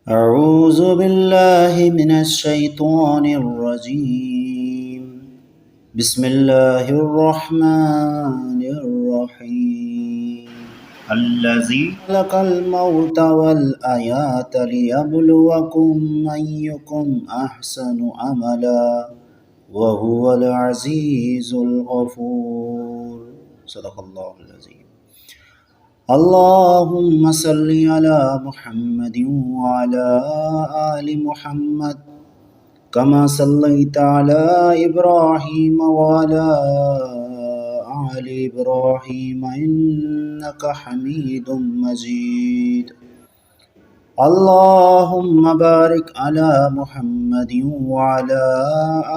أعوذ بالله من الشيطان الرجيم بسم الله الرحمن الرحيم الذي خلق الموت والحياة ليبلوكم أيكم أحسن عملا وهو العزيز الغفور صدق الله العظيم اللهم صل على محمد وعلى آل محمد كما صليت على إبراهيم وعلى آل إبراهيم إنك حميد مجيد اللهم بارك على محمد وعلى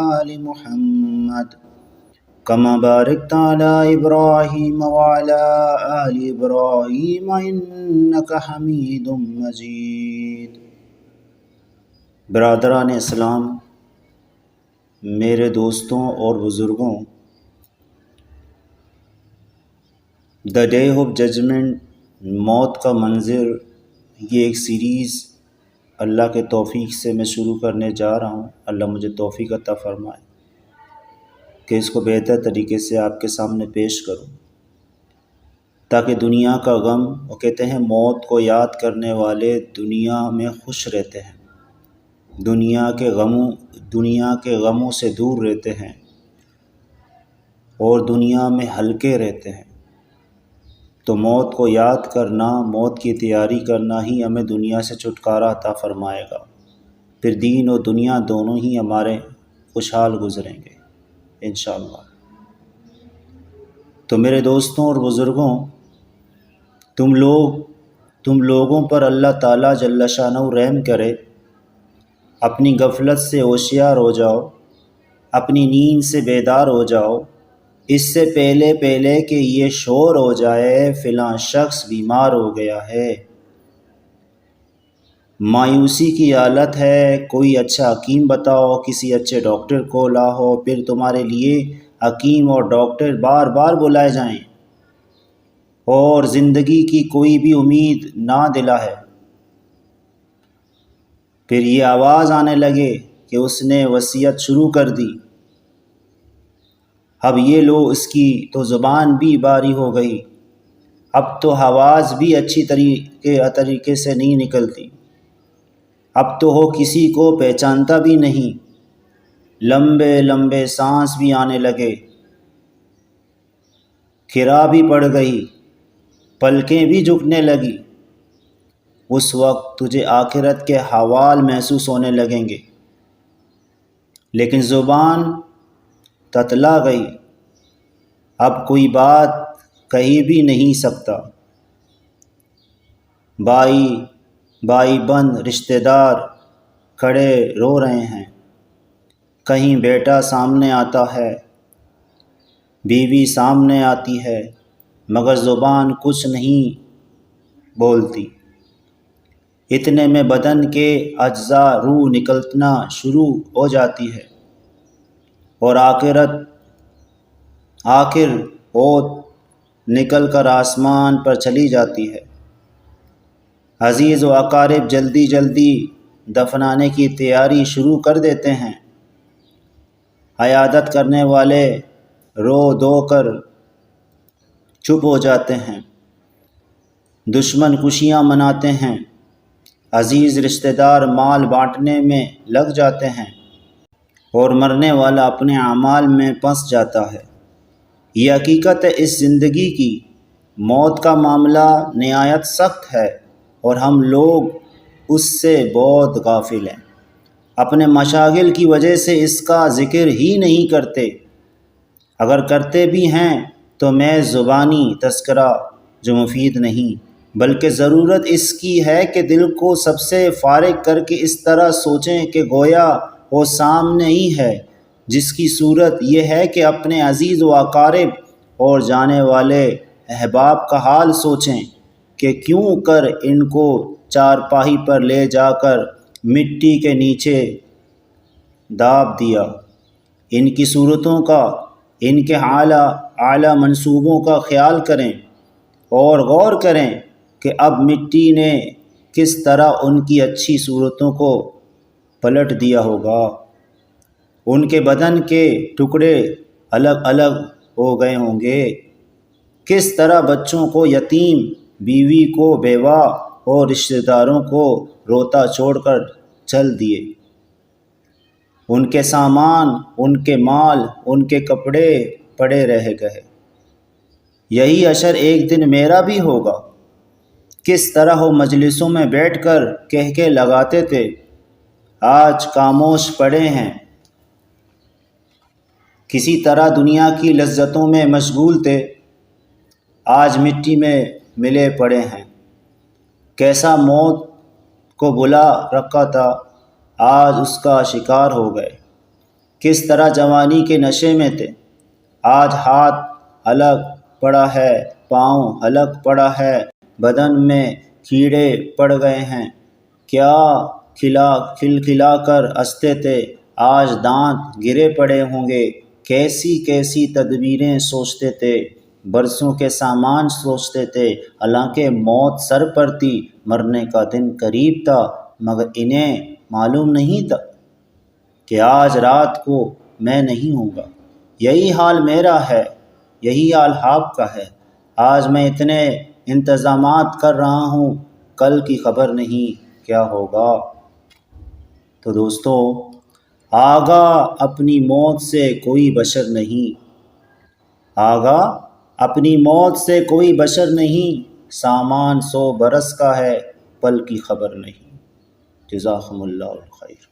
آل محمد كما باركت على إبراهيم وعلى آل إبراهيم إنك حميد مجيد۔ برادران اسلام، میرے دوستوں اور بزرگوں، دا ڈے آف ججمنٹ، موت کا منظر، یہ ایک سیریز اللہ کے توفیق سے میں شروع کرنے جا رہا ہوں۔ اللہ مجھے توفیق عطا فرمائے کہ اس کو بہتر طریقے سے آپ کے سامنے پیش کروں، تاکہ دنیا کا غم، وہ کہتے ہیں موت کو یاد کرنے والے دنیا میں خوش رہتے ہیں، دنیا کے غموں سے دور رہتے ہیں اور دنیا میں ہلکے رہتے ہیں۔ تو موت کو یاد کرنا، موت کی تیاری کرنا ہی ہمیں دنیا سے چھٹکارا عطا فرمائے گا، پھر دین اور دنیا دونوں ہی ہمارے خوشحال گزریں گے انشاءاللہ۔ تو میرے دوستوں اور بزرگوں، تم لوگوں پر اللہ تعالیٰ جل شانہ رحم کرے، اپنی غفلت سے ہوشیار ہو جاؤ، اپنی نیند سے بیدار ہو جاؤ، اس سے پہلے کہ یہ شور ہو جائے فلاں شخص بیمار ہو گیا ہے، مایوسی کی حالت ہے، کوئی اچھا حکیم بتاؤ، کسی اچھے ڈاکٹر کو لاؤ، پھر تمہارے لیے حکیم اور ڈاکٹر بار بار بلائے جائیں اور زندگی کی کوئی بھی امید نہ دلا ہے، پھر یہ آواز آنے لگے کہ اس نے وصیت شروع کر دی، اب یہ لو اس کی تو زبان بھی باری ہو گئی، اب تو آواز بھی اچھی طریقے سے نہیں نکلتی، اب تو وہ کسی کو پہچانتا بھی نہیں، لمبے لمبے سانس بھی آنے لگے، کھرا بھی پڑ گئی، پلکیں بھی جھکنے لگی، اس وقت تجھے آخرت کے حوال محسوس ہونے لگیں گے، لیکن زبان تتلا گئی، اب کوئی بات کہی بھی نہیں سکتا، بھائی بند رشتہ دار کھڑے رو رہے ہیں، کہیں بیٹا سامنے آتا ہے، بیوی سامنے آتی ہے، مگر زبان کچھ نہیں بولتی، اتنے میں بدن کے اجزاء روح نکلنا شروع ہو جاتی ہے اور آخر موت نکل کر آسمان پر چلی جاتی ہے۔ عزیز و اقارب جلدی دفنانے کی تیاری شروع کر دیتے ہیں، عیادت کرنے والے رو دو کر چپ ہو جاتے ہیں، دشمن خوشیاں مناتے ہیں، عزیز رشتہ دار مال بانٹنے میں لگ جاتے ہیں اور مرنے والا اپنے اعمال میں پھنس جاتا ہے۔ یہ حقیقت ہے اس زندگی کی، موت کا معاملہ نہایت سخت ہے اور ہم لوگ اس سے بہت غافل ہیں، اپنے مشاغل کی وجہ سے اس کا ذکر ہی نہیں کرتے، اگر کرتے بھی ہیں تو محض زبانی تذکرہ جو مفید نہیں، بلکہ ضرورت اس کی ہے کہ دل کو سب سے فارغ کر کے اس طرح سوچیں کہ گویا وہ سامنے ہی ہے، جس کی صورت یہ ہے کہ اپنے عزیز و اقارب اور جانے والے احباب کا حال سوچیں کہ کیوں کر ان کو چارپائی پر لے جا کر مٹی کے نیچے داب دیا، ان کی صورتوں کا، ان کے اعلیٰ منصوبوں کا خیال کریں اور غور کریں کہ اب مٹی نے کس طرح ان کی اچھی صورتوں کو پلٹ دیا ہوگا، ان کے بدن کے ٹکڑے الگ الگ ہو گئے ہوں گے، کس طرح بچوں کو یتیم، بیوی کو بیوہ اور رشتہ داروں کو روتا چھوڑ کر چل دیے، ان کے سامان، ان کے مال، ان کے کپڑے پڑے رہ گئے۔ یہی حشر ایک دن میرا بھی ہوگا، کس طرح وہ مجلسوں میں بیٹھ کر کہکے لگاتے تھے، آج خاموش پڑے ہیں، کسی طرح دنیا کی لذتوں میں مشغول تھے، آج مٹی میں ملے پڑے ہیں، کیسا موت کو بلا رکھا تھا، آج اس کا شکار ہو گئے، کس طرح جوانی کے نشے میں تھے، آج ہاتھ الگ پڑا ہے، پاؤں الگ پڑا ہے، بدن میں کیڑے پڑ گئے ہیں، کیا کھلا کر ہنستے تھے، آج دانت گرے پڑے ہوں گے، کیسی کیسی تدبیریں سوچتے تھے، برسوں کے سامان سوچتے تھے، حالانکہ موت سر پر تھی، مرنے کا دن قریب تھا، مگر انہیں معلوم نہیں تھا کہ آج رات کو میں نہیں ہوں گا۔ یہی حال میرا ہے، یہی حال آپ کا ہے، آج میں اتنے انتظامات کر رہا ہوں، کل کی خبر نہیں کیا ہوگا۔ تو دوستو، آگاہ اپنی موت سے کوئی بشر نہیں، آگاہ اپنی موت سے کوئی بشر نہیں، سامان 100 برس کا ہے، پل کی خبر نہیں۔ جزاکم اللہ خیر۔